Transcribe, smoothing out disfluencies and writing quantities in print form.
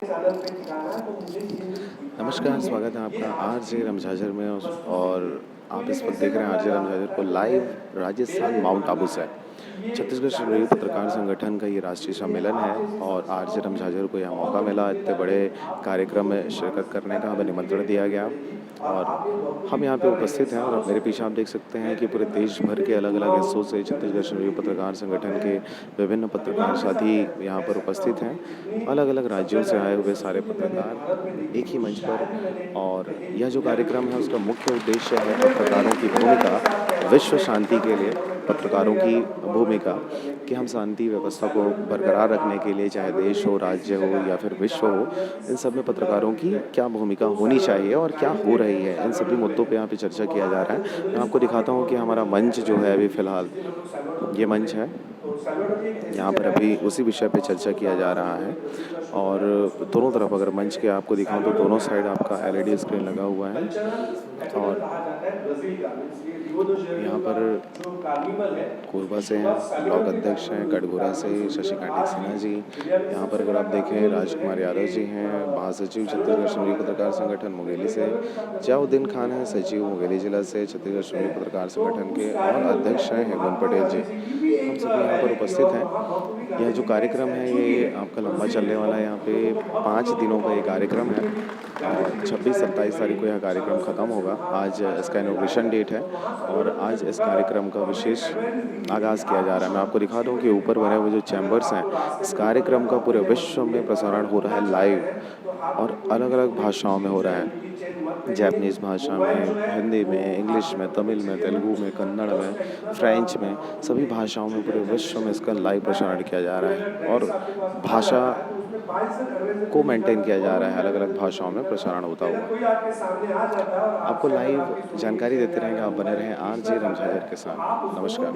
नमस्कार, स्वागत है आपका आरजे रमझाझर में और आप इस वक़्त देख रहे हैं आरजे रमझाझर को लाइव राजस्थान माउंट आबू से। छत्तीसगढ़ श्रमजीवी पत्रकार संगठन का ये राष्ट्रीय सम्मेलन है और आरजे रमझाझर को यह मौका मिला इतने बड़े कार्यक्रम में शिरकत करने का, हमें निमंत्रण दिया गया और हम यहाँ पे उपस्थित हैं और मेरे पीछे आप देख सकते हैं कि पूरे देश भर के अलग-अलग हिस्सों से छत्तीसगढ़ श्रमजीवी पत्रकार संगठन के विभिन्न पत्रकार साथी यहाँ पर उपस्थित हैं। अलग-अलग राज्यों से आए हुए सारे पत्रकार एक ही मंच पर और यह जो कार्यक्रम है उसका मुख्य उद्देश्य है पत्रकारों की भूमिका विश्व शांति के लिए, पत्रकारों की भूमिका कि हम शांति व्यवस्था को बरकरार रखने के लिए चाहे देश हो, राज्य हो या फिर विश्व हो, इन सब में पत्रकारों की क्या भूमिका होनी चाहिए और क्या हो रही है, इन सभी मुद्दों पे यहाँ पे चर्चा किया जा रहा है। मैं आपको दिखाता हूँ कि हमारा मंच जो है अभी फ़िलहाल ये मंच है। यहाँ पर अभी उसी विषय पे चर्चा किया जा रहा है और दोनों तरफ अगर मंच के आपको दिखाऊँ तो दोनों साइड आपका एलईडी स्क्रीन लगा हुआ है और यहाँ पर कोरबा से हैं, ब्लॉक अध्यक्ष हैं, कटघोरा से शशिकांत सिन्हा जी, यहाँ पर अगर आप देखें राजकुमार यादव जी हैं, महासचिव छत्तीसगढ़ श्रमजीवी पत्रकार संगठन मुंगेली से, जियाउद्दीन खान हैं, सचिव मुंगेली जिला से छत्तीसगढ़ श्रमजीवी पत्रकार संगठन के और अध्यक्ष हैं हेमंत पटेल जी। हम सभी यहाँ पर उपस्थित हैं। यह जो कार्यक्रम है ये आपका लंबा चलने वाला है, यहाँ पे 5 दिनों का ये कार्यक्रम है और 26-27 तारीख को यह कार्यक्रम ख़त्म होगा। आज इसका इनॉग्रेशन डेट है और आज इस कार्यक्रम का विशेष आगाज़ किया जा रहा है। मैं आपको दिखा दूँ कि ऊपर बने हुए जो चैम्बर्स हैं, इस कार्यक्रम का पूरे विश्व में प्रसारण हो रहा है लाइव और अलग-अलग भाषाओं में हो रहा है। जापानीज़ भाषा में, हिंदी में, इंग्लिश में, तमिल में, तेलुगु में, कन्नड़ में, फ्रेंच में, सभी भाषाओं में पूरे विश्व में इसका लाइव प्रसारण किया जा रहा है और भाषा को मेंटेन किया जा रहा है, अलग-अलग भाषाओं में प्रसारण होता हुआ। आपको लाइव जानकारी देते रहेंगे, आप बने रहें आरजे रमझाझर के साथ। नमस्कार।